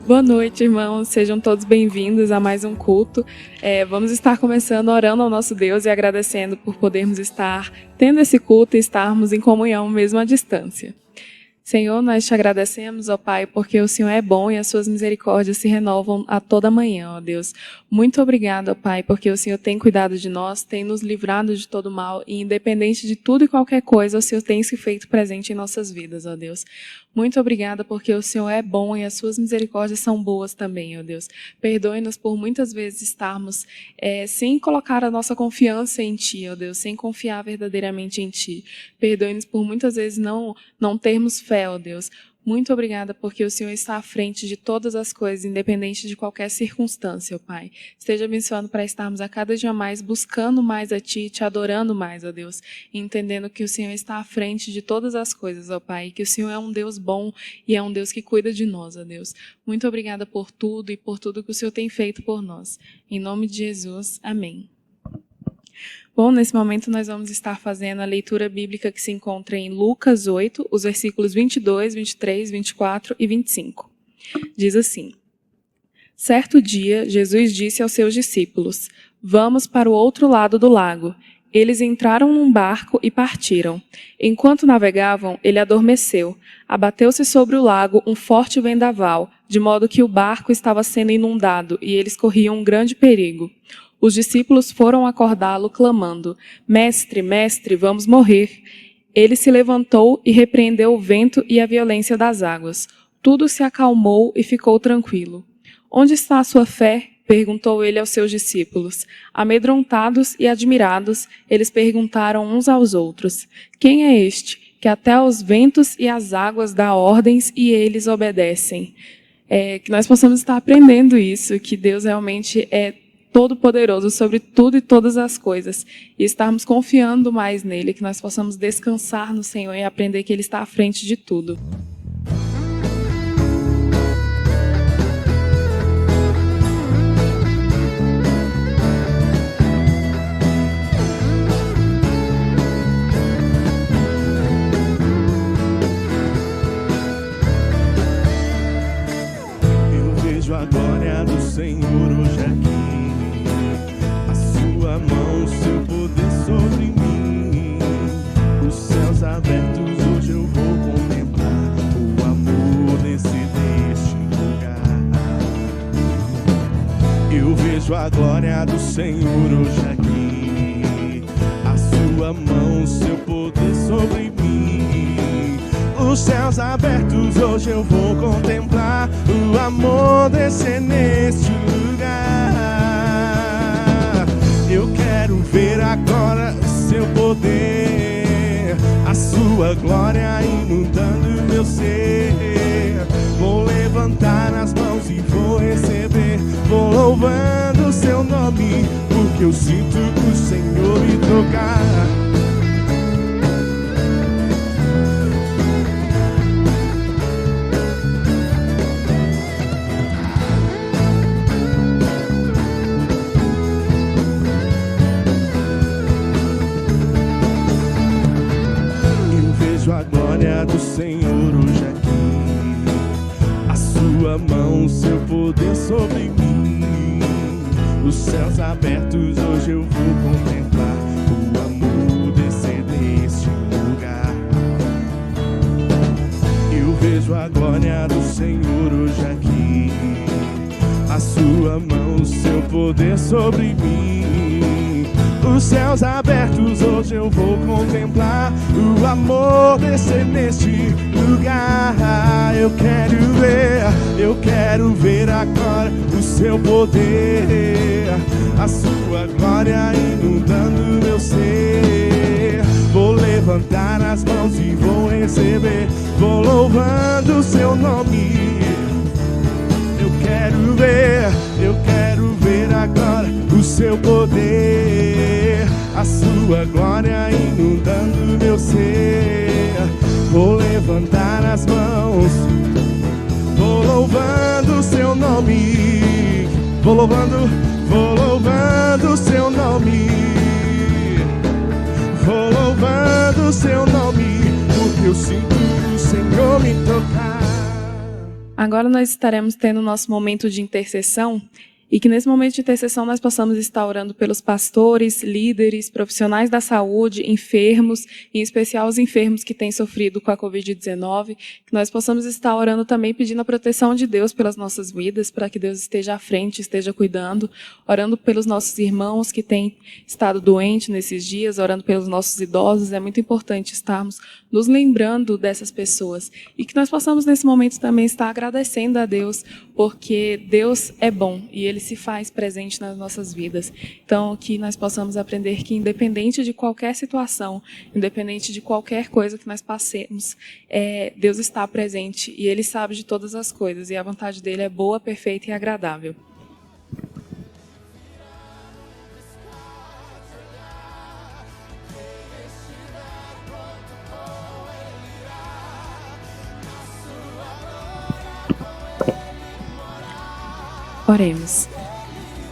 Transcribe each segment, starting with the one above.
Boa noite, irmãos. Sejam todos bem-vindos a mais um culto. Vamos estar começando orando ao nosso Deus e agradecendo por podermos estar tendo esse culto e estarmos em comunhão mesmo à distância. Senhor, nós te agradecemos, ó Pai, porque o Senhor é bom e as suas misericórdias se renovam a toda manhã, ó Deus. Muito obrigado, ó Pai, porque o Senhor tem cuidado de nós, tem nos livrado de todo mal e independente de tudo e qualquer coisa, o Senhor tem se feito presente em nossas vidas, ó Deus. Muito obrigada porque o Senhor é bom e as suas misericórdias são boas também, ó Deus. Perdoe-nos por muitas vezes estarmos sem colocar a nossa confiança em Ti, ó Deus, sem confiar verdadeiramente em Ti. Perdoe-nos por muitas vezes não termos fé, ó Deus. Muito obrigada porque o Senhor está à frente de todas as coisas, independente de qualquer circunstância, ó Pai. Esteja abençoando para estarmos a cada dia mais buscando mais a Ti, Te adorando mais, ó Deus, e entendendo que o Senhor está à frente de todas as coisas, ó Pai, e que o Senhor é um Deus bom e é um Deus que cuida de nós, ó Deus. Muito obrigada por tudo e por tudo que o Senhor tem feito por nós. Em nome de Jesus, amém. Bom, nesse momento nós vamos estar fazendo a leitura bíblica que se encontra em Lucas 8, os versículos 22, 23, 24 e 25. Diz assim: Certo dia, Jesus disse aos seus discípulos: Vamos para o outro lado do lago. Eles entraram num barco e partiram. Enquanto navegavam, ele adormeceu. Abateu-se sobre o lago um forte vendaval, de modo que o barco estava sendo inundado e eles corriam um grande perigo. Os discípulos foram acordá-lo, clamando: Mestre, mestre, vamos morrer. Ele se levantou e repreendeu o vento e a violência das águas. Tudo se acalmou e ficou tranquilo. Onde está a sua fé? Perguntou ele aos seus discípulos. Amedrontados e admirados, eles perguntaram uns aos outros: Quem é este, que até aos ventos e às águas dá ordens e eles obedecem? Que nós possamos estar aprendendo isso, que Deus realmente é todo-poderoso sobre tudo e todas as coisas, e estarmos confiando mais nele, que nós possamos descansar no Senhor e aprender que Ele está à frente de tudo. Eu vejo a glória do Senhor hoje aqui. Sua mão, seu poder sobre mim. Os céus abertos, hoje eu vou contemplar o amor descer neste lugar. Eu vejo a glória do Senhor hoje aqui. A sua mão, seu poder sobre mim. Os céus abertos, hoje eu vou contemplar o amor descer neste lugar. Eu quero ver agora o seu poder, a sua glória inundando meu ser. Vou levantar as mãos e vou receber, vou louvando o seu nome, porque eu sinto o Senhor me tocar. A glória do Senhor hoje aqui. A sua mão, seu poder sobre mim. Os céus abertos, hoje eu vou contemplar o amor descer neste lugar. Eu vejo a glória do Senhor hoje aqui. A sua mão, seu poder sobre mim. Os céus abertos, hoje eu vou contemplar o amor descer neste lugar. Eu quero ver agora o seu poder, a sua glória inundando meu ser. Vou levantar as mãos e vou receber, vou louvando o seu nome. Eu quero ver agora o seu poder, a sua glória inundando meu ser. Vou levantar as mãos, vou louvando o seu nome. Vou louvando o seu nome. Vou louvando o seu nome, porque eu sinto o Senhor me tocar. Agora nós estaremos tendo o nosso momento de intercessão, e que nesse momento de intercessão nós possamos estar orando pelos pastores, líderes, profissionais da saúde, enfermos, em especial os enfermos que têm sofrido com a Covid-19, que nós possamos estar orando também pedindo a proteção de Deus pelas nossas vidas, para que Deus esteja à frente, esteja cuidando, orando pelos nossos irmãos que têm estado doentes nesses dias, orando pelos nossos idosos. É muito importante estarmos nos lembrando dessas pessoas, e que nós possamos nesse momento também estar agradecendo a Deus, porque Deus é bom e Ele se faz presente nas nossas vidas. Então, que nós possamos aprender que, independente de qualquer situação, independente de qualquer coisa que nós passemos, Deus está presente e Ele sabe de todas as coisas, e a vontade dEle é boa, perfeita e agradável. Oremos.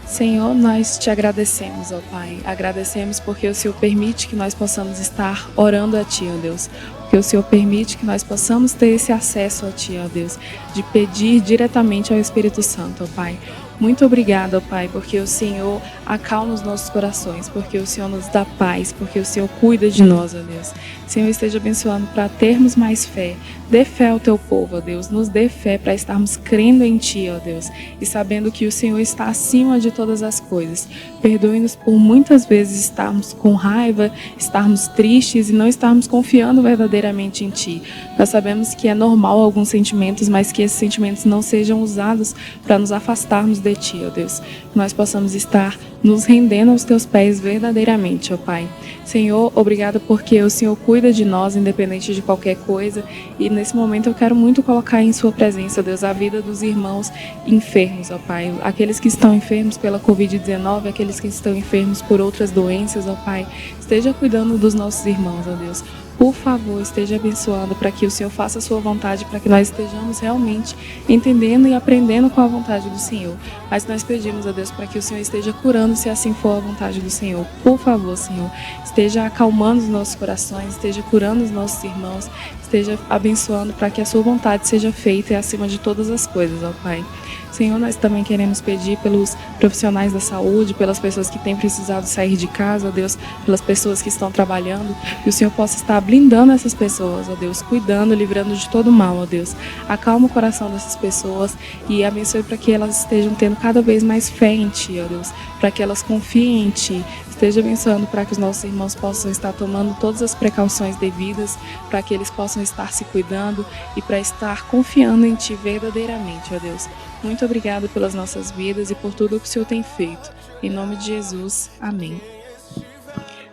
Senhor, nós te agradecemos, ó Pai. Agradecemos porque o Senhor permite que nós possamos estar orando a Ti, ó Deus. Porque o Senhor permite que nós possamos ter esse acesso a Ti, ó Deus, de pedir diretamente ao Espírito Santo, ó Pai. Muito obrigada, ó Pai, porque o Senhor acalma os nossos corações, porque o Senhor nos dá paz, porque o Senhor cuida de nós, ó Deus. Senhor, esteja abençoando para termos mais fé. Dê fé ao Teu povo, ó Deus. Nos dê fé para estarmos crendo em Ti, ó Deus, e sabendo que o Senhor está acima de todas as coisas. Perdoe-nos por muitas vezes estarmos com raiva, estarmos tristes e não estarmos confiando verdadeiramente em Ti. Nós sabemos que é normal alguns sentimentos, mas que esses sentimentos não sejam usados para nos afastarmos de Ti, ó Deus. Que nós possamos estar nos rendendo aos Teus pés verdadeiramente, ó Pai. Senhor, obrigado porque o Senhor cuida de nós, independente de qualquer coisa. E nesse momento eu quero muito colocar em Sua presença, ó Deus, a vida dos irmãos enfermos, ó Pai. Aqueles que estão enfermos pela Covid-19, aqueles que estão enfermos por outras doenças, ó Pai. Esteja cuidando dos nossos irmãos, ó Deus. Por favor, esteja abençoando para que o Senhor faça a Sua vontade, para que nós estejamos realmente entendendo e aprendendo com a vontade do Senhor. Mas nós pedimos a Deus para que o Senhor esteja curando, se assim for a vontade do Senhor. Por favor, Senhor, esteja acalmando os nossos corações, esteja curando os nossos irmãos, esteja abençoando para que a Sua vontade seja feita e acima de todas as coisas, ó Pai. Senhor, nós também queremos pedir pelos profissionais da saúde, pelas pessoas que têm precisado sair de casa, ó Deus, pelas pessoas que estão trabalhando, que o Senhor possa estar blindando essas pessoas, ó Deus, cuidando, livrando de todo mal, ó Deus. Acalma o coração dessas pessoas e abençoe para que elas estejam tendo cada vez mais fé em Ti, ó Deus, para que elas confiem em Ti. Esteja abençoando para que os nossos irmãos possam estar tomando todas as precauções devidas, para que eles possam estar se cuidando e para estar confiando em Ti verdadeiramente, ó Deus. Muito obrigado pelas nossas vidas e por tudo que o Senhor tem feito. Em nome de Jesus, amém.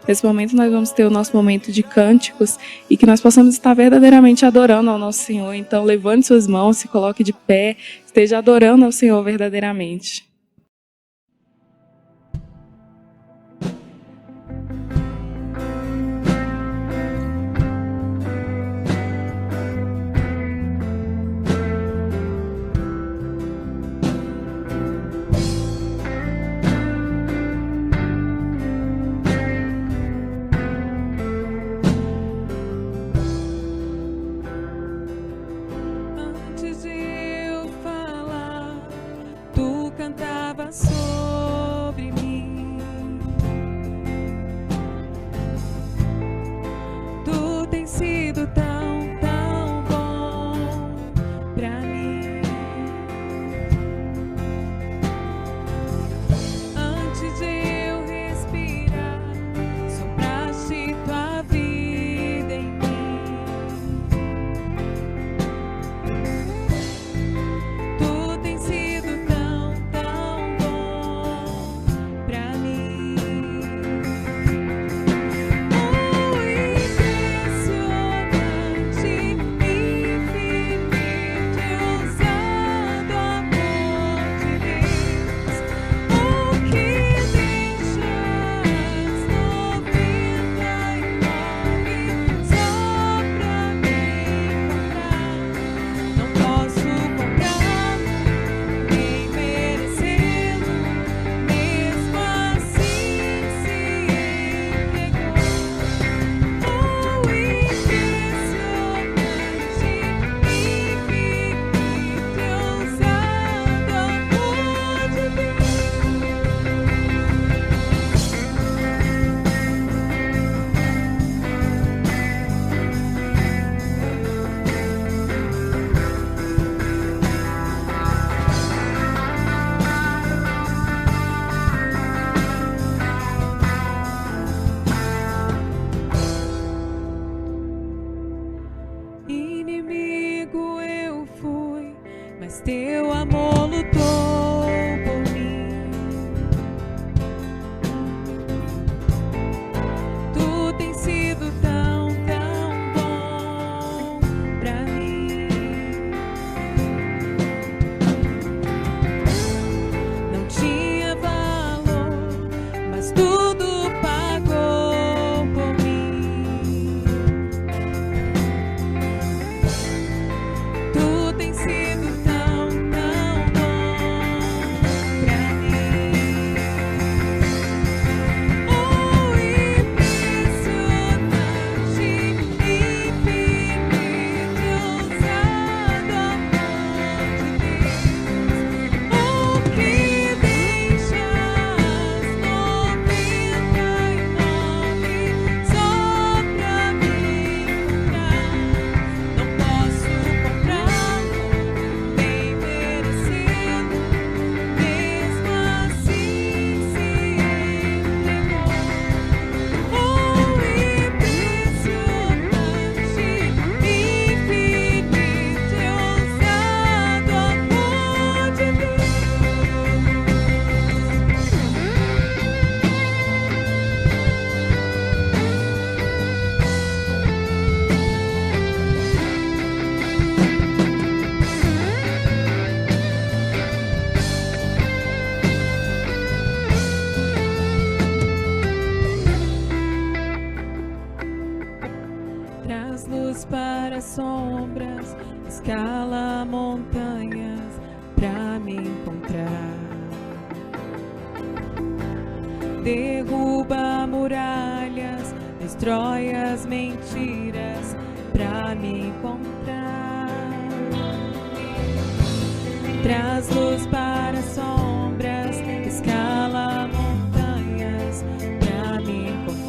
Nesse momento nós vamos ter o nosso momento de cânticos e que nós possamos estar verdadeiramente adorando ao nosso Senhor. Então levante suas mãos, se coloque de pé, esteja adorando ao Senhor verdadeiramente. Antes de eu falar, tu cantar. luz para sombras, escala montanhas pra me encontrar. Derruba muralhas, destrói as mentiras pra me encontrar. Traz luz para sombras, escala montanhas pra me encontrar.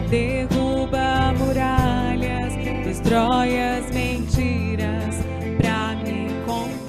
Derruba muralhas, destrói as mentiras pra me encontrar.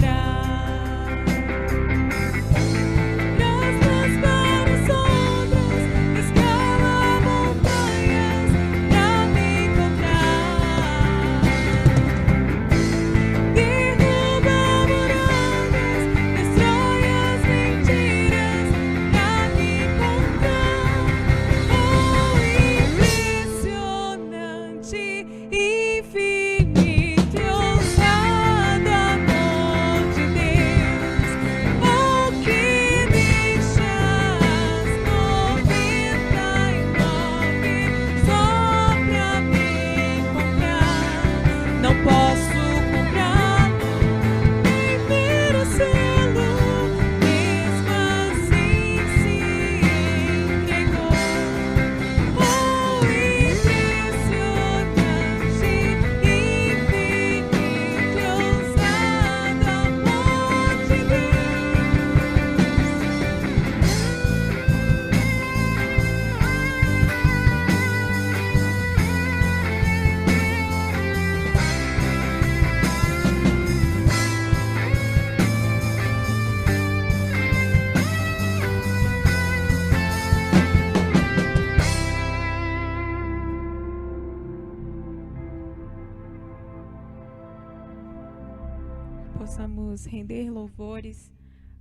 Possamos render louvores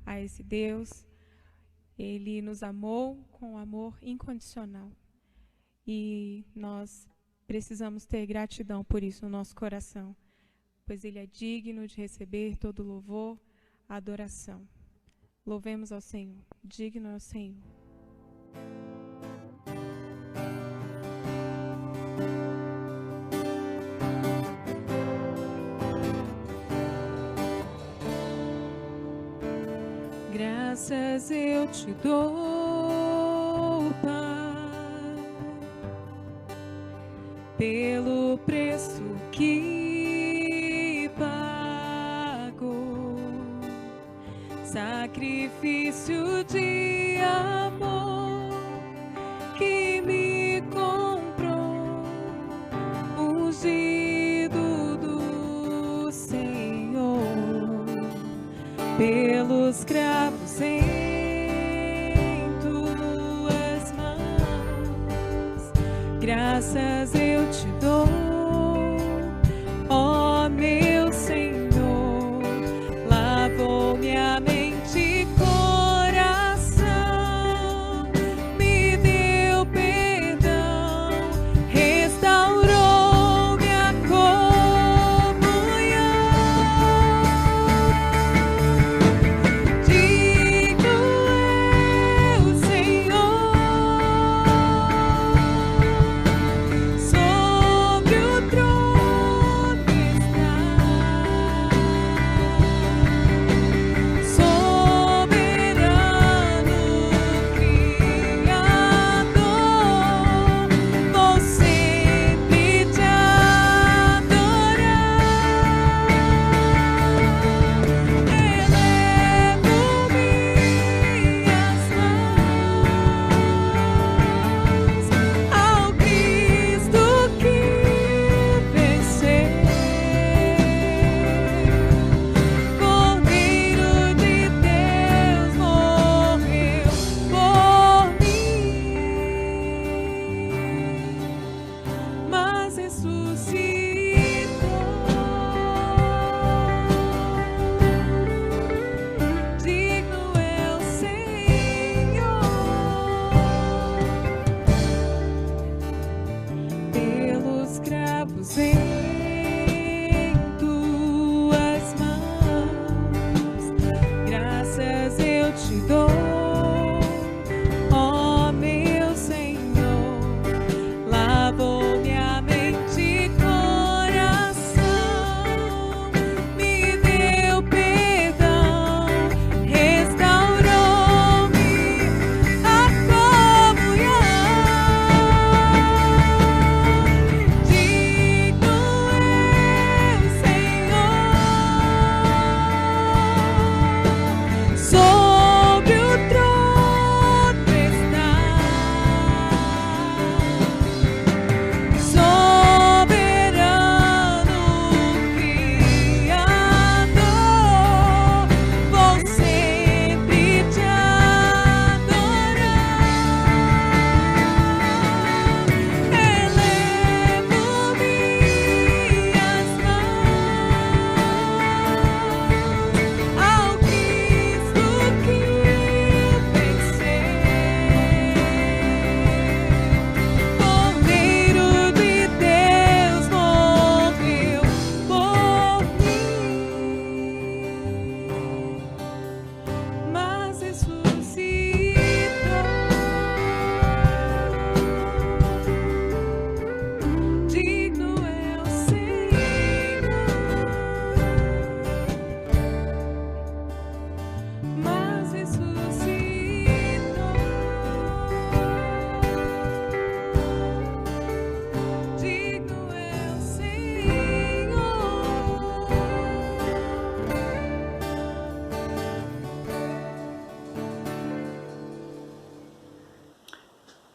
a esse Deus. Ele nos amou com amor incondicional e nós precisamos ter gratidão por isso no nosso coração, pois Ele é digno de receber todo louvor, adoração. Louvemos ao Senhor, digno é o Senhor. Graças eu te dou, Pai, pelo preço que pagou, sacrifício de amor que me comprou, ungido do Senhor, pelos cravos em tuas mãos. Graças eu te dou, ó meu Senhor, lavou-me a mente e coração, me deu perdão, restaurou minha comunhão. Digno é o Senhor, sobre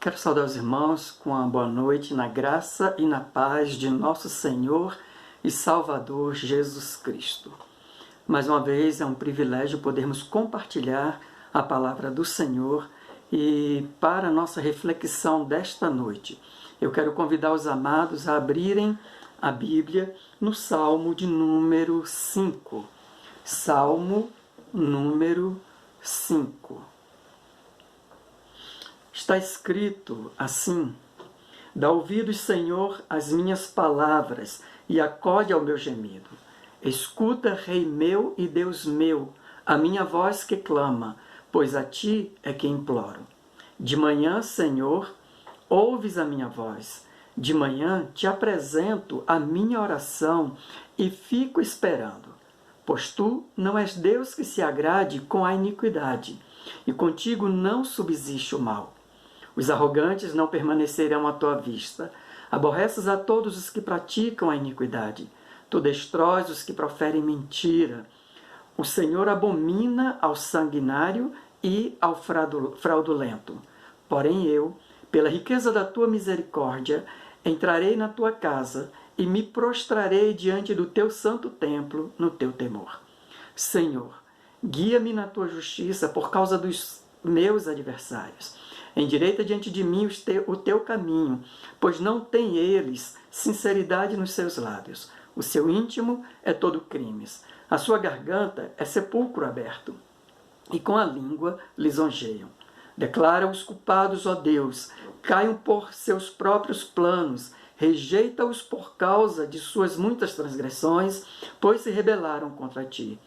Quero saudar os irmãos com uma boa noite na graça e na paz de nosso Senhor e Salvador Jesus Cristo. Mais uma vez é um privilégio podermos compartilhar a palavra do Senhor e para a nossa reflexão desta noite, eu quero convidar os amados a abrirem a Bíblia no Salmo de número 5. Salmo número 5. Está escrito assim: dá ouvidos, Senhor, às minhas palavras e acode ao meu gemido. Escuta, Rei meu e Deus meu, a minha voz que clama, pois a ti é que imploro. De manhã, Senhor, ouves a minha voz. De manhã te apresento a minha oração e fico esperando. Pois tu não és Deus que se agrade com a iniquidade, e contigo não subsiste o mal. Os arrogantes não permanecerão à tua vista. Aborreces a todos os que praticam a iniquidade. Tu destróis os que proferem mentira. O Senhor abomina ao sanguinário e ao fraudulento. Porém eu, pela riqueza da tua misericórdia, entrarei na tua casa e me prostrarei diante do teu santo templo no teu temor. Senhor, guia-me na tua justiça por causa dos meus adversários. Endireita diante de mim o teu caminho, pois não têm eles sinceridade nos seus lábios. O seu íntimo é todo crimes. A sua garganta é sepulcro aberto, e com a língua lisonjeiam. Declara os culpados, ó Deus, caiam por seus próprios planos, rejeita-os por causa de suas muitas transgressões, pois se rebelaram contra ti.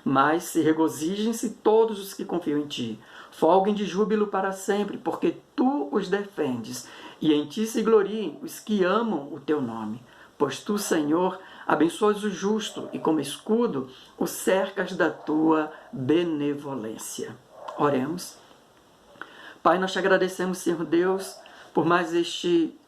Mas se regozijem-se todos os que confiam em ti. Folguem de júbilo para sempre, porque tu os defendes, e em ti se gloriem os que amam o teu nome. Pois tu, Senhor, abençoas o justo, e como escudo o cercas da tua benevolência. Oremos. Pai, nós te agradecemos, Senhor Deus, por mais este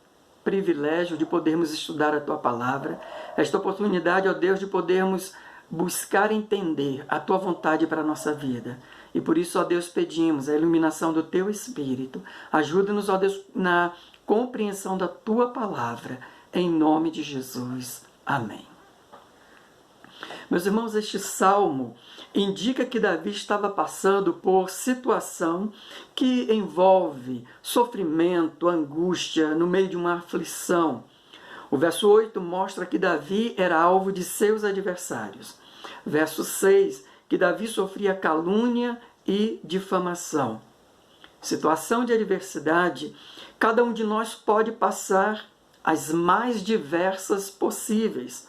privilégio de podermos estudar a tua palavra, esta oportunidade, ó Deus, de podermos buscar entender a tua vontade para a nossa vida. E por isso, ó Deus, pedimos a iluminação do teu Espírito. Ajuda-nos, ó Deus, na compreensão da tua palavra. Em nome de Jesus. Amém. Meus irmãos, este salmo indica que Davi estava passando por situação que envolve sofrimento, angústia, no meio de uma aflição. O verso 8 mostra que Davi era alvo de seus adversários. Verso 6, que Davi sofria calúnia e difamação. Situação de adversidade, cada um de nós pode passar as mais diversas possíveis.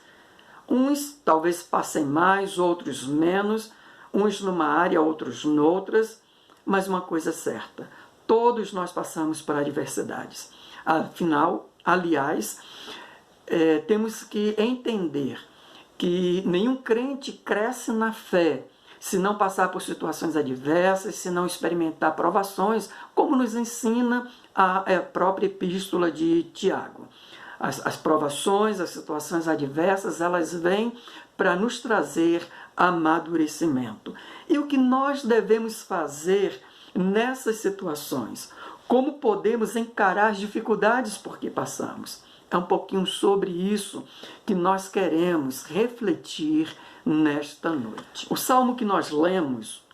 Uns talvez passem mais, outros menos, uns numa área, outros noutras, mas uma coisa é certa, todos nós passamos por adversidades. Aliás, temos que entender que nenhum crente cresce na fé se não passar por situações adversas, se não experimentar provações, como nos ensina a própria epístola de Tiago. As provações, as situações adversas, elas vêm para nos trazer amadurecimento. E o que nós devemos fazer nessas situações? Como podemos encarar as dificuldades por que passamos? É um pouquinho sobre isso que nós queremos refletir nesta noite. O salmo que nós lemos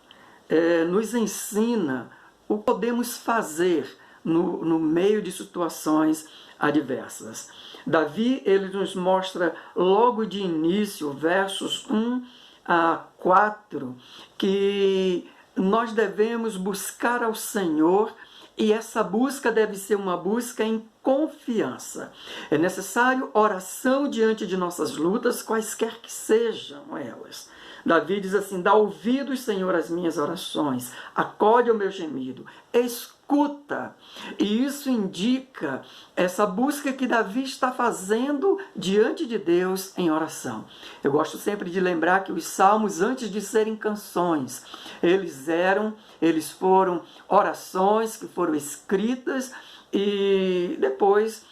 nos ensina o que podemos fazer no meio de situações adversas. Davi, ele nos mostra logo de início, versos 1 a 4, que nós devemos buscar ao Senhor. E essa busca deve ser uma busca em confiança. É necessário oração diante de nossas lutas, quaisquer que sejam elas. Davi diz assim: dá ouvidos, Senhor, às minhas orações, acode ao meu gemido, escuta. E isso indica essa busca que Davi está fazendo diante de Deus em oração. Eu gosto sempre de lembrar que os salmos, antes de serem canções, eles foram orações que foram escritas e depois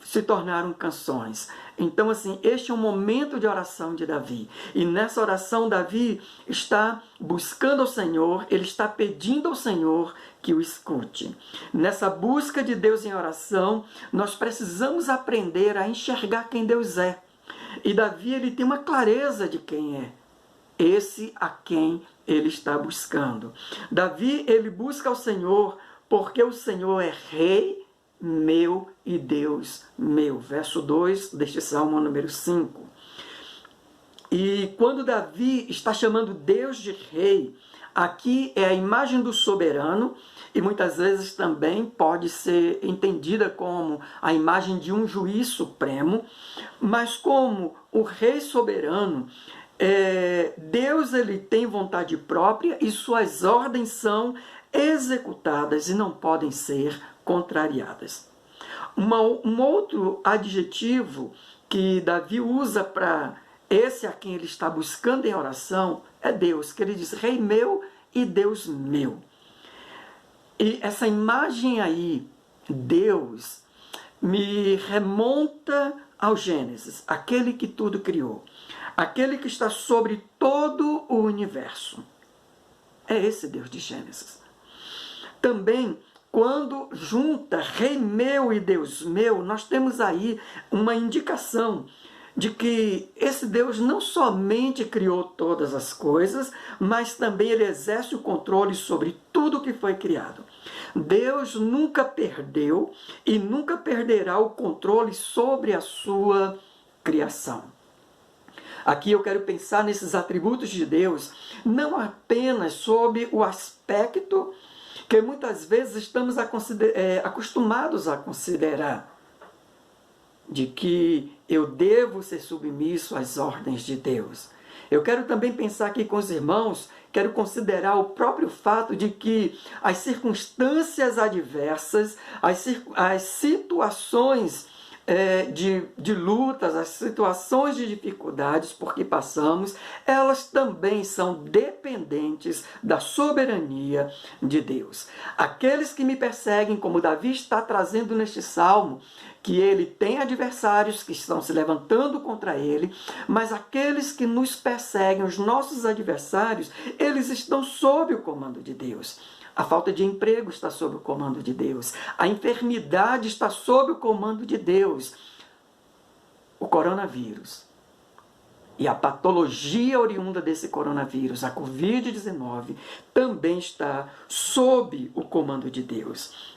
se tornaram canções. Então, assim, este é um momento de oração de Davi. E nessa oração, Davi está buscando ao Senhor, ele está pedindo ao Senhor que o escute. Nessa busca de Deus em oração, nós precisamos aprender a enxergar quem Deus é. E Davi, ele tem uma clareza de quem é esse a quem ele está buscando. Davi, ele busca o Senhor porque o Senhor é Rei meu e Deus meu. Verso 2 deste Salmo número 5. E quando Davi está chamando Deus de Rei, aqui é a imagem do soberano, e muitas vezes também pode ser entendida como a imagem de um juiz supremo, mas como o Rei soberano, Deus, ele tem vontade própria e suas ordens são executadas e não podem ser contrariadas. Um outro adjetivo que Davi usa para esse a quem ele está buscando em oração é Deus, que ele diz, Rei meu e Deus meu. E essa imagem aí, Deus, me remonta ao Gênesis, aquele que tudo criou, aquele que está sobre todo o universo. É esse Deus de Gênesis. Também, quando junta Rei meu e Deus meu, nós temos aí uma indicação de que esse Deus não somente criou todas as coisas, mas também ele exerce o controle sobre tudo que foi criado. Deus nunca perdeu e nunca perderá o controle sobre a sua criação. Aqui eu quero pensar nesses atributos de Deus, não apenas sob o aspecto que muitas vezes estamos acostumados a considerar, de que eu devo ser submisso às ordens de Deus. Eu quero também pensar aqui com os irmãos, quero considerar o próprio fato de que as circunstâncias adversas, as situações de lutas, as situações de dificuldades por que passamos, elas também são dependentes da soberania de Deus. Aqueles que me perseguem, como Davi está trazendo neste salmo, que ele tem adversários que estão se levantando contra ele, mas aqueles que nos perseguem, os nossos adversários, eles estão sob o comando de Deus. A falta de emprego está sob o comando de Deus. A enfermidade está sob o comando de Deus. O coronavírus e a patologia oriunda desse coronavírus, a Covid-19, também está sob o comando de Deus.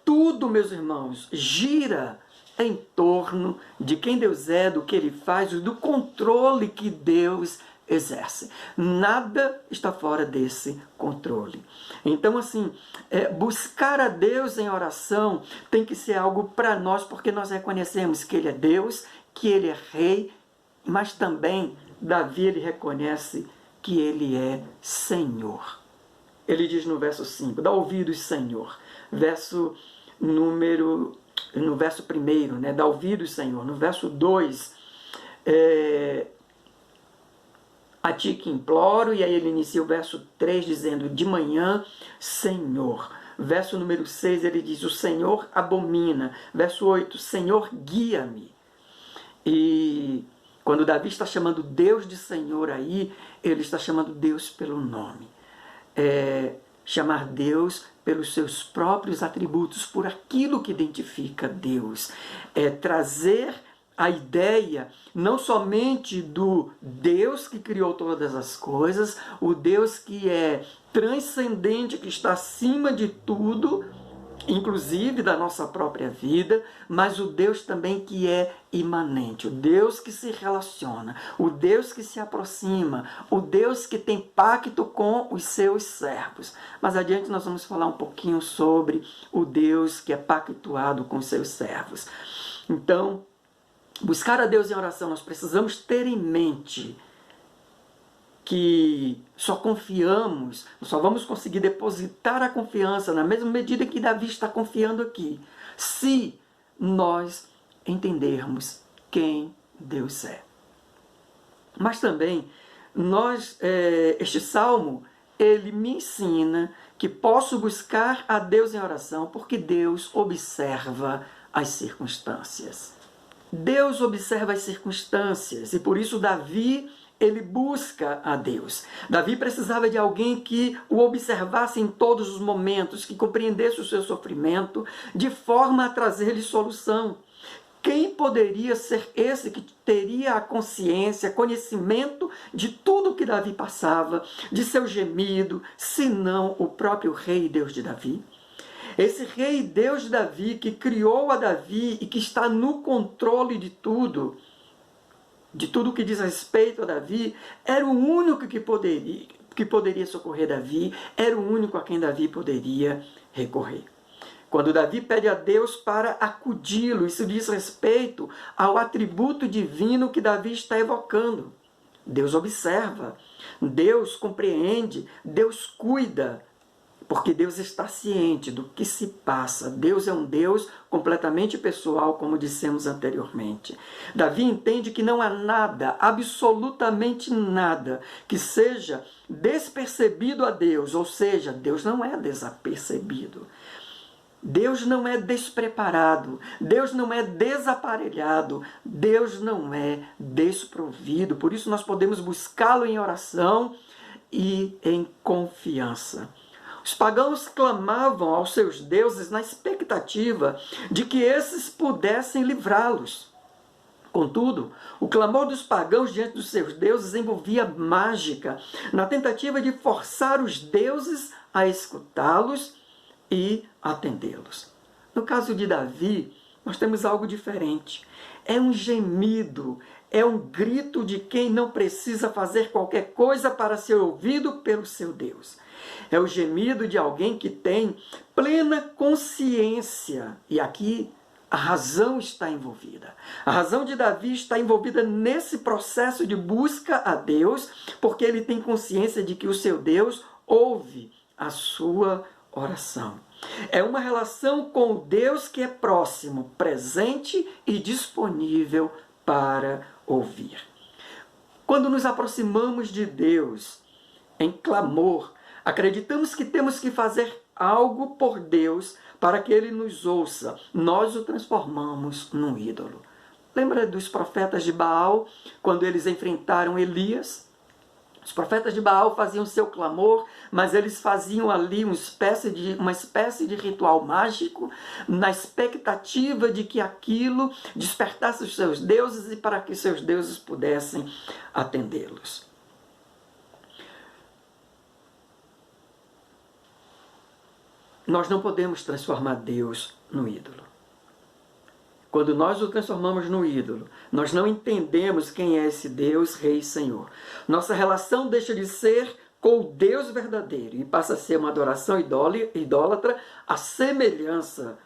Tudo, meus irmãos, gira em torno de quem Deus é, do que Ele faz, do controle que Deus exerce. Nada está fora desse controle. Então, assim, buscar a Deus em oração tem que ser algo para nós, porque nós reconhecemos que Ele é Deus, que Ele é Rei, mas também Davi, ele reconhece que Ele é Senhor. Ele diz no verso 5, dá ouvidos, Senhor. No verso 1, né, dá ouvidos, Senhor. No verso 2, a ti que imploro, e aí ele inicia o verso 3 dizendo, de manhã, Senhor. Verso número 6, ele diz, o Senhor abomina. Verso 8, Senhor, guia-me. E quando Davi está chamando Deus de Senhor aí, ele está chamando Deus pelo nome. Chamar Deus pelos seus próprios atributos, por aquilo que identifica Deus. Trazer a ideia não somente do Deus que criou todas as coisas, o Deus que é transcendente, que está acima de tudo, inclusive da nossa própria vida, mas o Deus também que é imanente, o Deus que se relaciona, o Deus que se aproxima, o Deus que tem pacto com os seus servos. Mas adiante nós vamos falar um pouquinho sobre o Deus que é pactuado com os seus servos. Então, buscar a Deus em oração, nós precisamos ter em mente que só vamos conseguir depositar a confiança na mesma medida que Davi está confiando aqui, se nós entendermos quem Deus é. Mas também, este salmo, ele me ensina que posso buscar a Deus em oração porque Deus observa as circunstâncias. Deus observa as circunstâncias e por isso Davi, ele busca a Deus. Davi precisava de alguém que o observasse em todos os momentos, que compreendesse o seu sofrimento, de forma a trazer-lhe solução. Quem poderia ser esse que teria a consciência, conhecimento de tudo que Davi passava, de seu gemido, senão o próprio rei e Deus de Davi? Esse rei e Deus de Davi, que criou a Davi e que está no controle de tudo que diz respeito a Davi, era o único que poderia socorrer Davi, era o único a quem Davi poderia recorrer. Quando Davi pede a Deus para acudi-lo, isso diz respeito ao atributo divino que Davi está evocando. Deus observa, Deus compreende, Deus cuida, porque Deus está ciente do que se passa. Deus é um Deus completamente pessoal, como dissemos anteriormente. Davi entende que não há nada, absolutamente nada, que seja despercebido a Deus, ou seja, Deus não é desapercebido. Deus não é despreparado, Deus não é desaparelhado, Deus não é desprovido. Por isso nós podemos buscá-lo em oração e em confiança. Os pagãos clamavam aos seus deuses na expectativa de que esses pudessem livrá-los. Contudo, o clamor dos pagãos diante dos seus deuses envolvia mágica, na tentativa de forçar os deuses a escutá-los e atendê-los. No caso de Davi, nós temos algo diferente. É um gemido, é um grito de quem não precisa fazer qualquer coisa para ser ouvido pelo seu Deus. É o gemido de alguém que tem plena consciência. E aqui a razão está envolvida. A razão de Davi está envolvida nesse processo de busca a Deus, porque ele tem consciência de que o seu Deus ouve a sua oração. É uma relação com o Deus que é próximo, presente e disponível para ouvir. Quando nos aproximamos de Deus em clamor, acreditamos que temos que fazer algo por Deus para que Ele nos ouça. Nós o transformamos num ídolo. Lembra dos profetas de Baal, quando eles enfrentaram Elias? Os profetas de Baal faziam seu clamor, mas eles faziam ali uma espécie de ritual mágico, na expectativa de que aquilo despertasse os seus deuses e para que seus deuses pudessem atendê-los. Nós não podemos transformar Deus no ídolo. Quando nós o transformamos no ídolo, nós não entendemos quem é esse Deus, Rei e Senhor. Nossa relação deixa de ser com o Deus verdadeiro e passa a ser uma adoração idólatra, à semelhança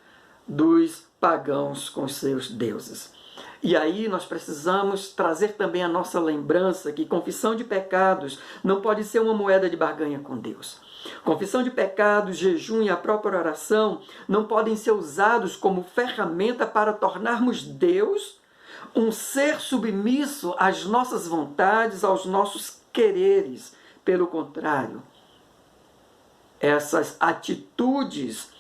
dos pagãos com seus deuses. E aí nós precisamos trazer também a nossa lembrança que confissão de pecados não pode ser uma moeda de barganha com Deus. Confissão de pecados, jejum e a própria oração não podem ser usados como ferramenta para tornarmos Deus um ser submisso às nossas vontades, aos nossos quereres. Pelo contrário, essas atitudes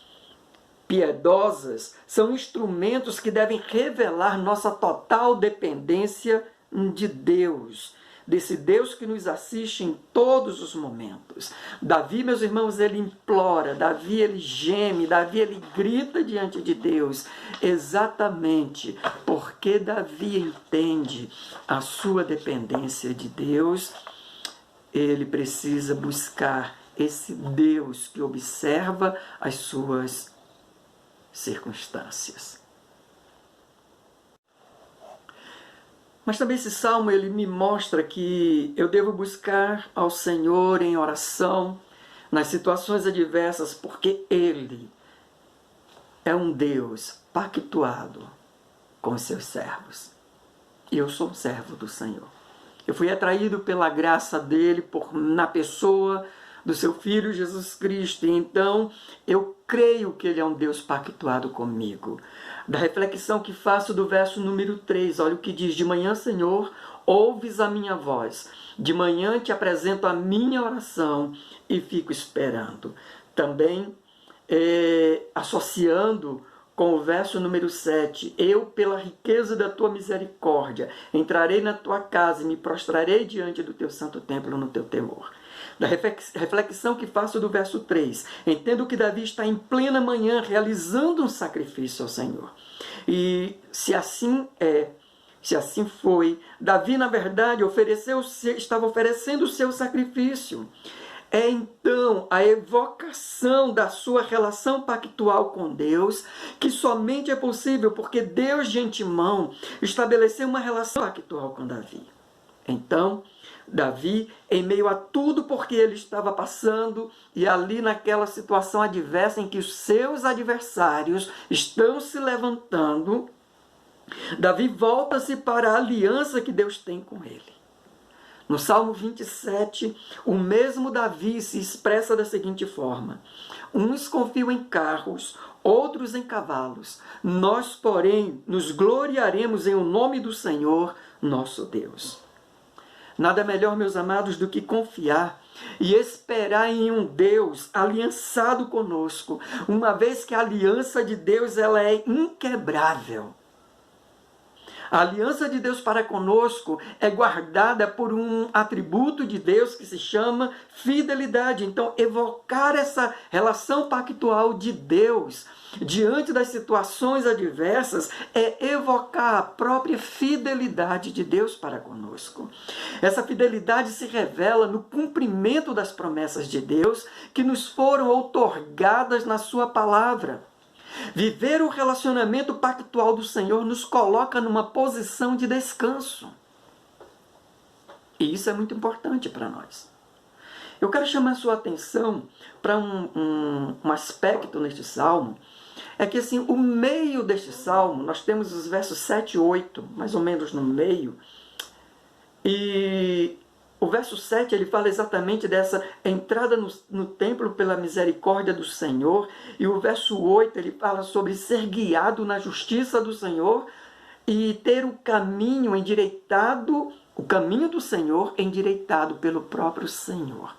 piedosas são instrumentos que devem revelar nossa total dependência de Deus, desse Deus que nos assiste em todos os momentos. Davi, meus irmãos, ele implora, Davi ele geme, Davi ele grita diante de Deus, exatamente porque Davi entende a sua dependência de Deus. Ele precisa buscar esse Deus que observa as suas circunstâncias. Mas também esse salmo ele me mostra que eu devo buscar ao Senhor em oração nas situações adversas, porque Ele é um Deus pactuado com os seus servos. E eu sou um servo do Senhor. Eu fui atraído pela graça dele, na pessoa do seu Filho Jesus Cristo. E então eu creio que Ele é um Deus pactuado comigo. Da reflexão que faço do verso número 3, olha o que diz: de manhã, Senhor, ouves a minha voz. De manhã te apresento a minha oração e fico esperando. Também associando com com o verso número 7. Eu, pela riqueza da tua misericórdia, entrarei na tua casa e me prostrarei diante do teu santo templo no teu temor. Da reflexão que faço do verso 3, entendo que Davi está em plena manhã realizando um sacrifício ao Senhor. E se assim foi, Davi, na verdade, estava oferecendo o seu sacrifício. É então a evocação da sua relação pactual com Deus, que somente é possível porque Deus de antemão estabeleceu uma relação pactual com Davi. Então, Davi, em meio a tudo porque ele estava passando, e ali naquela situação adversa em que os seus adversários estão se levantando, Davi volta-se para a aliança que Deus tem com ele. No Salmo 27, o mesmo Davi se expressa da seguinte forma: uns confiam em carros, outros em cavalos. Nós, porém, nos gloriaremos em o nome do Senhor, nosso Deus. Nada melhor, meus amados, do que confiar e esperar em um Deus aliançado conosco, uma vez que a aliança de Deus ela é inquebrável. A aliança de Deus para conosco é guardada por um atributo de Deus que se chama fidelidade. Então, evocar essa relação pactual de Deus diante das situações adversas é evocar a própria fidelidade de Deus para conosco. Essa fidelidade se revela no cumprimento das promessas de Deus que nos foram outorgadas na sua palavra. Viver o relacionamento pactual do Senhor nos coloca numa posição de descanso. E isso é muito importante para nós. Eu quero chamar a sua atenção para um aspecto neste salmo. É que assim, o meio deste salmo, nós temos os versos 7 e 8, mais ou menos no meio. E o verso 7, ele fala exatamente dessa entrada no templo pela misericórdia do Senhor. E o verso 8, ele fala sobre ser guiado na justiça do Senhor e ter o caminho endireitado, o caminho do Senhor endireitado pelo próprio Senhor.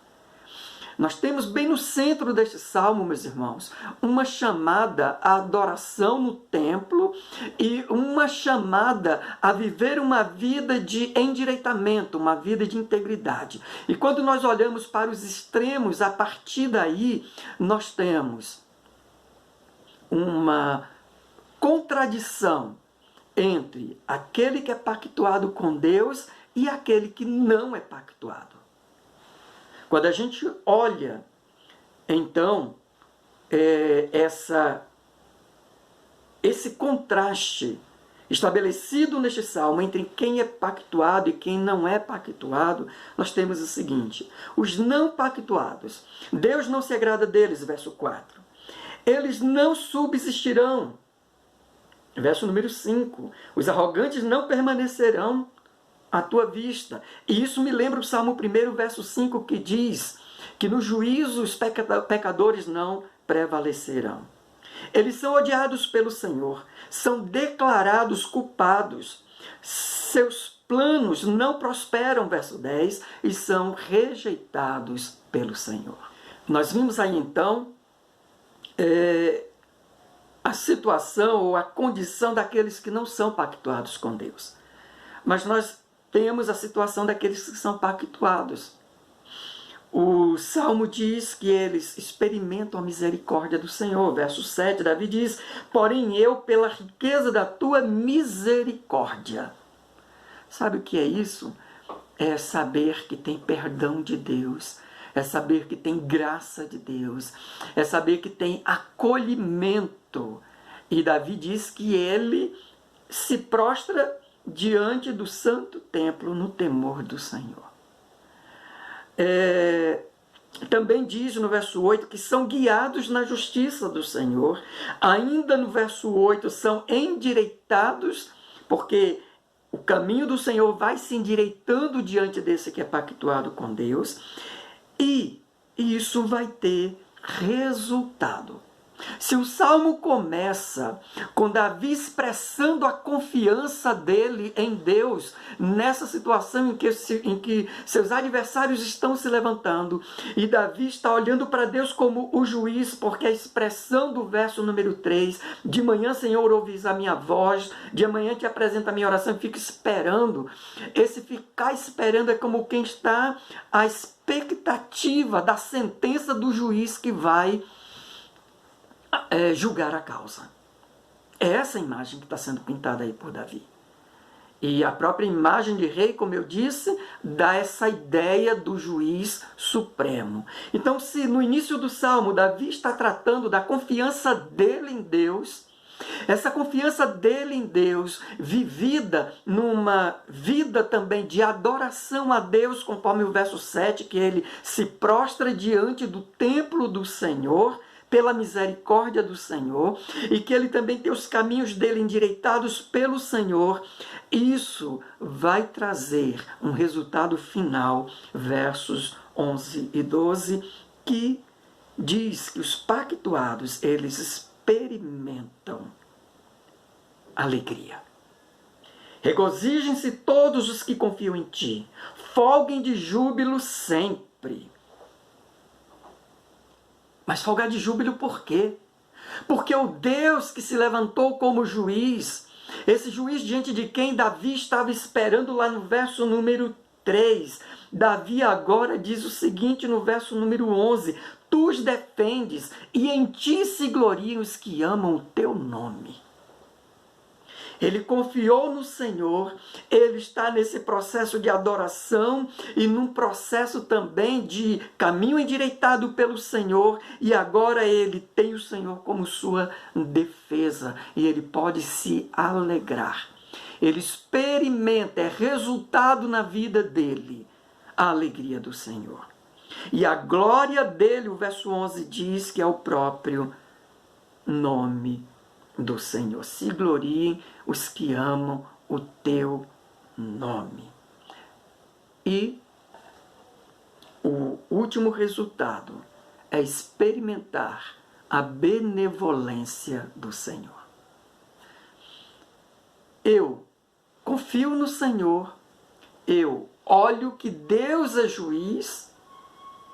Nós temos bem no centro deste salmo, meus irmãos, uma chamada à adoração no templo e uma chamada a viver uma vida de endireitamento, uma vida de integridade. E quando nós olhamos para os extremos, a partir daí, nós temos uma contradição entre aquele que é pactuado com Deus e aquele que não é pactuado. Quando a gente olha, então, esse contraste estabelecido neste salmo entre quem é pactuado e quem não é pactuado, nós temos o seguinte: os não pactuados, Deus não se agrada deles, verso 4. Eles não subsistirão, verso número 5. Os arrogantes não permanecerão à tua vista. E isso me lembra o Salmo 1, verso 5, que diz que no juízo os pecadores não prevalecerão. Eles são odiados pelo Senhor, são declarados culpados, seus planos não prosperam, verso 10, e são rejeitados pelo Senhor. Nós vimos aí então a situação ou a condição daqueles que não são pactuados com Deus. Mas nós temos a situação daqueles que são pactuados. O Salmo diz que eles experimentam a misericórdia do Senhor. Verso 7, Davi diz: porém eu, pela riqueza da tua misericórdia. Sabe o que é isso? É saber que tem perdão de Deus, é saber que tem graça de Deus, é saber que tem acolhimento. E Davi diz que ele se prostra diante do santo templo no temor do Senhor. Também diz no verso 8 que são guiados na justiça do Senhor. Ainda no verso 8 são endireitados, porque o caminho do Senhor vai se endireitando diante desse que é pactuado com Deus. E isso vai ter resultado. Se o Salmo começa com Davi expressando a confiança dele em Deus, nessa situação em que seus adversários estão se levantando, e Davi está olhando para Deus como o juiz, porque a expressão do verso número 3, de manhã, Senhor, ouvis a minha voz, de manhã te apresento a minha oração, fico esperando. Esse ficar esperando é como quem está à expectativa da sentença do juiz que vai julgar a causa. É essa imagem que está sendo pintada aí por Davi. E a própria imagem de rei, como eu disse, dá essa ideia do juiz supremo. Então, se no início do Salmo Davi está tratando da confiança dele em Deus, essa confiança dele em Deus, vivida numa vida também de adoração a Deus, conforme o verso 7, que ele se prostra diante do templo do Senhor, pela misericórdia do Senhor, e que ele também tem os caminhos dele endireitados pelo Senhor, isso vai trazer um resultado final, versos 11 e 12, que diz que os pactuados, eles experimentam alegria. Regozijem-se todos os que confiam em ti, folguem de júbilo sempre. Mas folgar de júbilo por quê? Porque o Deus que se levantou como juiz, esse juiz diante de quem Davi estava esperando lá no verso número 3, Davi agora diz o seguinte no verso número 11, tu os defendes e em ti se gloriam os que amam o teu nome. Ele confiou no Senhor, ele está nesse processo de adoração e num processo também de caminho endireitado pelo Senhor, e agora ele tem o Senhor como sua defesa e ele pode se alegrar. Ele experimenta, é resultado na vida dele, a alegria do Senhor. E a glória dele, o verso 11 diz que é o próprio nome do Senhor. Se gloriem os que amam o teu nome. E o último resultado é experimentar a benevolência do Senhor. Eu confio no Senhor, eu olho que Deus é juiz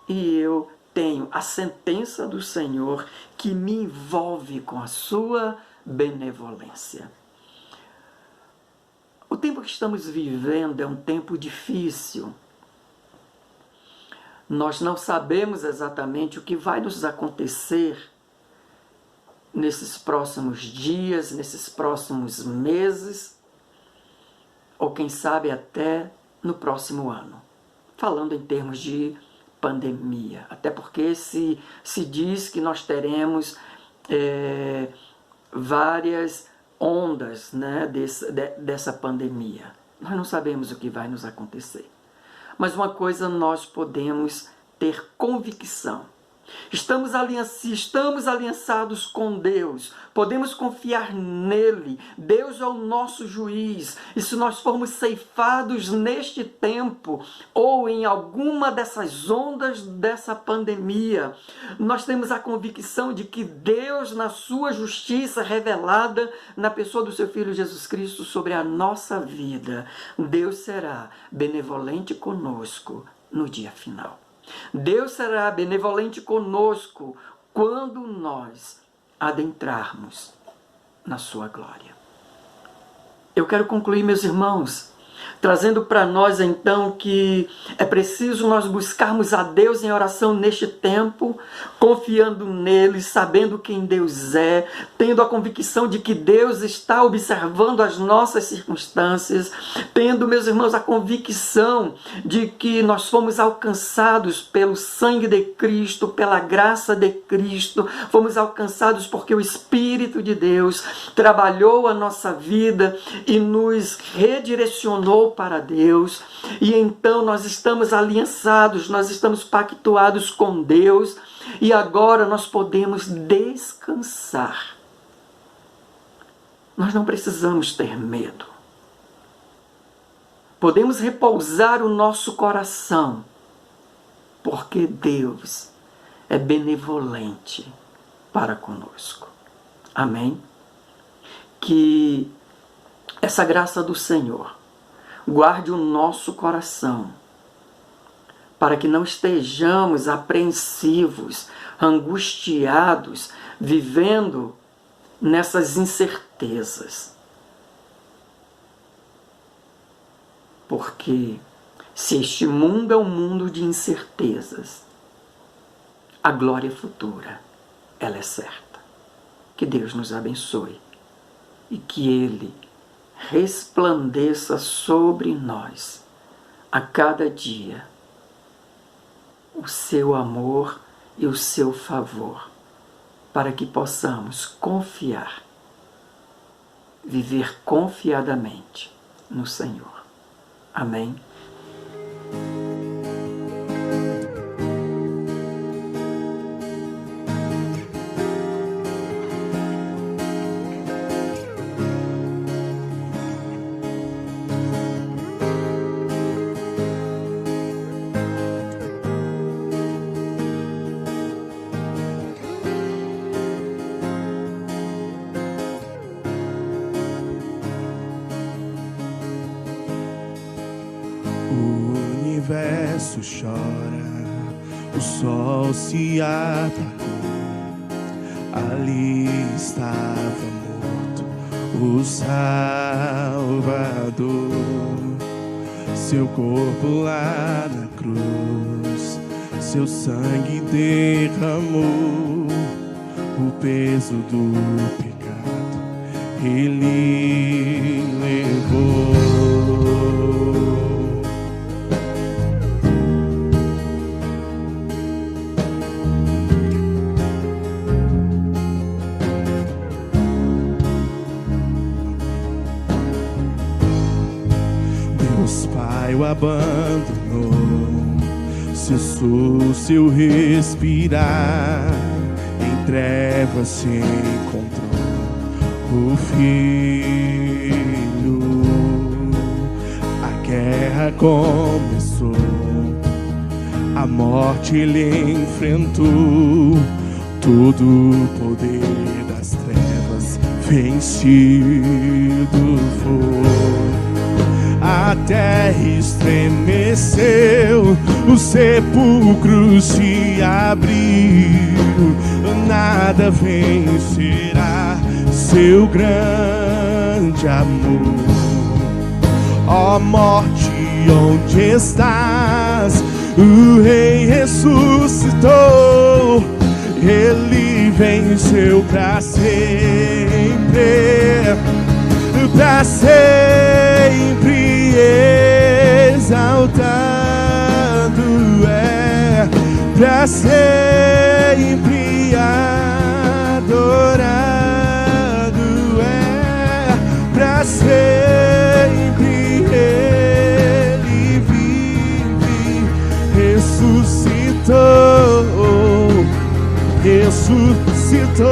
e eu tenho a sentença do Senhor que me envolve com a sua benevolência. O tempo que estamos vivendo é um tempo difícil. Nós não sabemos exatamente o que vai nos acontecer nesses próximos dias, nesses próximos meses, ou quem sabe até no próximo ano. Falando em termos de pandemia. Até porque se diz que nós teremos várias ondas, né, dessa pandemia. Nós não sabemos o que vai nos acontecer. Mas uma coisa nós podemos ter convicção. Estamos aliançados com Deus, podemos confiar nele, Deus é o nosso juiz, e se nós formos ceifados neste tempo, ou em alguma dessas ondas dessa pandemia, nós temos a convicção de que Deus, na sua justiça revelada na pessoa do seu Filho Jesus Cristo sobre a nossa vida, Deus será benevolente conosco no dia final. Deus será benevolente conosco quando nós adentrarmos na sua glória. Eu quero concluir, meus irmãos, trazendo para nós então que é preciso nós buscarmos a Deus em oração neste tempo, confiando nele, sabendo quem Deus é, tendo a convicção de que Deus está observando as nossas circunstâncias, tendo, meus irmãos, a convicção de que nós fomos alcançados pelo sangue de Cristo, pela graça de Cristo, fomos alcançados porque o Espírito de Deus trabalhou a nossa vida e nos redirecionou para Deus, e então nós estamos aliançados, nós estamos pactuados com Deus, e agora nós podemos descansar. Nós não precisamos ter medo. Podemos repousar o nosso coração, porque Deus é benevolente para conosco. Amém? Que essa graça do Senhor guarde o nosso coração, para que não estejamos apreensivos, angustiados, vivendo nessas incertezas. Porque se este mundo é um mundo de incertezas, a glória futura, ela é certa. Que Deus nos abençoe e que Ele resplandeça sobre nós a cada dia o seu amor e o seu favor, para que possamos confiar, viver confiadamente no Senhor. Amém? O universo chora, o sol se apagou. Ali estava morto o Salvador. Seu corpo lá na cruz, seu sangue derramou. O peso do pecado Ele levou. Deus Pai o abandonou, cessou seu respirar. Em trevas se encontrou o Filho. A guerra começou, a morte ele enfrentou. Todo o poder das trevas vencido foi. A terra estremeceu, o sepulcro se abriu. Nada vencerá seu grande amor. Ó morte, onde estás? O Rei ressuscitou. Ele venceu para sempre, para sempre exaltado é, para sempre adorado é, para sempre ele vive, ressuscitou, ressuscitou.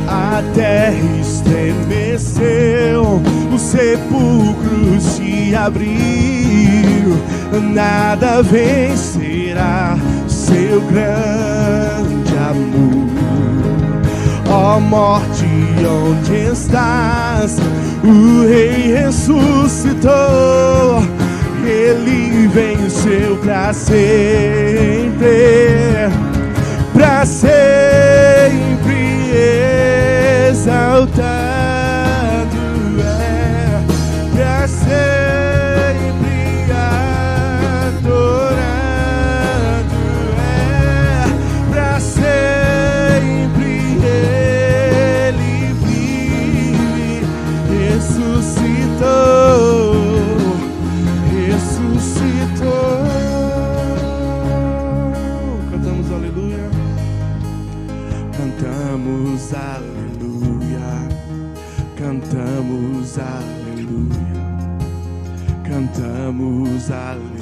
A terra estremeceu, o sepulcro se abriu. Nada vencerá seu grande amor. Ó morte, onde estás? O Rei ressuscitou. Ele venceu para sempre, para sempre exaltado é, para sempre adorado é, para sempre ele vive, ressuscitou, ressuscitou. Cantamos aleluia, cantamos aleluia, cantamos aleluia, cantamos aleluia.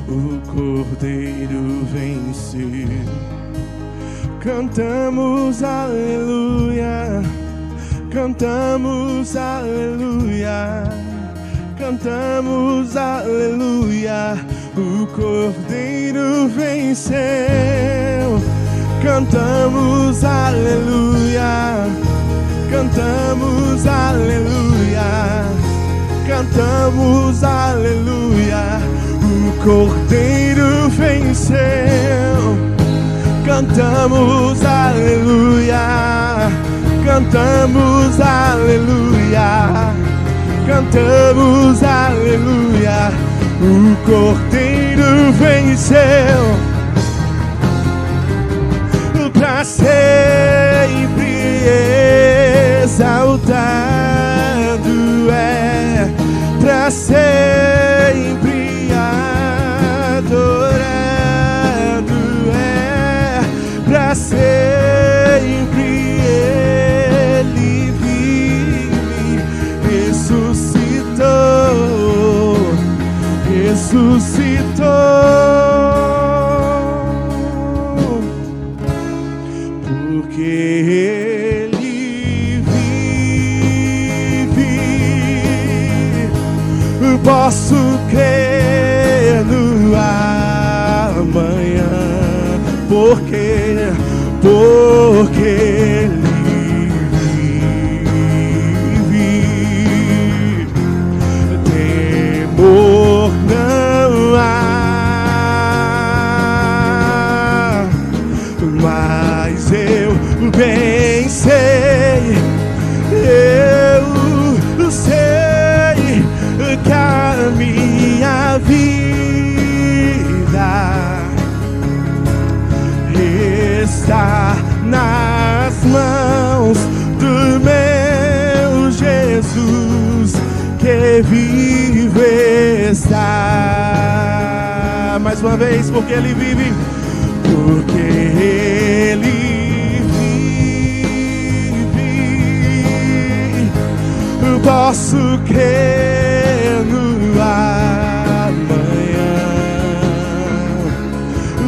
O Cordeiro venceu. Cantamos aleluia, cantamos aleluia, cantamos aleluia. o Cordeiro venceu. Cantamos aleluia, cantamos aleluia, cantamos aleluia, o Cordeiro venceu. Cantamos aleluia, cantamos aleluia, cantamos aleluia, o Cordeiro venceu. Pra sempre exaltado é, pra sempre adorado é, pra sempre ele vive, ressuscitou. Porque ele vive, posso crer no amanhã, porque ele vive, temor não há, mas eu bem sei, eu sei que a minha vida está nas mãos do meu Jesus, que vive está. Mais uma vez, porque ele vive, porque ele vive, posso crer no amanhã,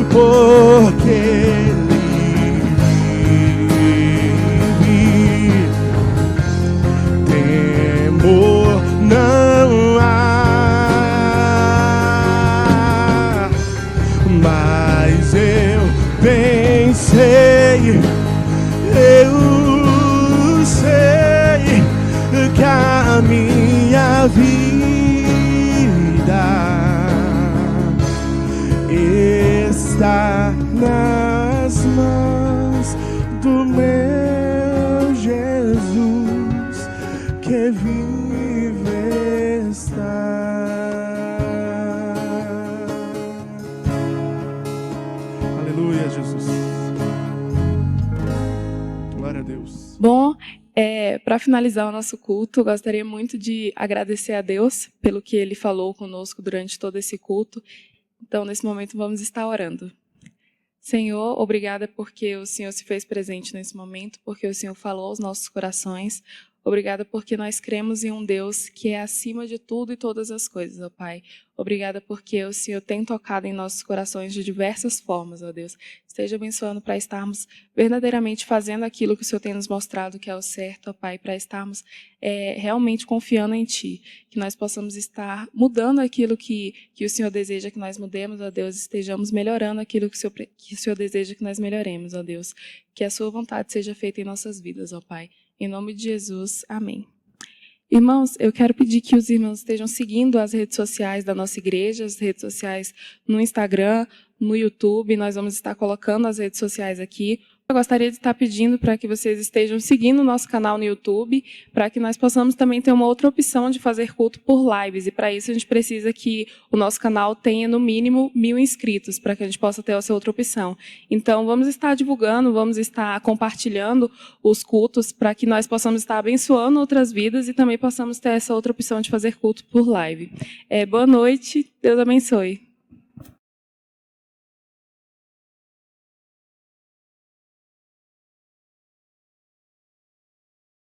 porque ele vive, temor não há, mas eu bem sei, eu sei que a minha vida está nas mãos do meu Jesus, que vive está. Aleluia, Jesus. Glória a Deus. Bom, para finalizar o nosso culto, gostaria muito de agradecer a Deus pelo que Ele falou conosco durante todo esse culto. Então, nesse momento, vamos estar orando. Senhor, obrigada porque o Senhor se fez presente nesse momento, porque o Senhor falou aos nossos corações. Obrigada porque nós cremos em um Deus que é acima de tudo e todas as coisas, ó Pai. Obrigada porque o Senhor tem tocado em nossos corações de diversas formas, ó Deus. Esteja abençoando para estarmos verdadeiramente fazendo aquilo que o Senhor tem nos mostrado que é o certo, ó Pai, para estarmos realmente confiando em Ti. Que nós possamos estar mudando aquilo que o Senhor deseja que nós mudemos, ó Deus. Estejamos melhorando aquilo que o Senhor deseja que nós melhoremos, ó Deus. Que a Sua vontade seja feita em nossas vidas, ó Pai. Em nome de Jesus, amém. Irmãos, eu quero pedir que os irmãos estejam seguindo as redes sociais da nossa igreja, as redes sociais no Instagram, no YouTube. Nós vamos estar colocando as redes sociais aqui. Eu gostaria de estar pedindo para que vocês estejam seguindo o nosso canal no YouTube, para que nós possamos também ter uma outra opção de fazer culto por lives. E para isso a gente precisa que o nosso canal tenha no mínimo 1.000 inscritos, para que a gente possa ter essa outra opção. Então vamos estar divulgando, vamos estar compartilhando os cultos, para que nós possamos estar abençoando outras vidas e também possamos ter essa outra opção de fazer culto por live. Boa noite, Deus abençoe.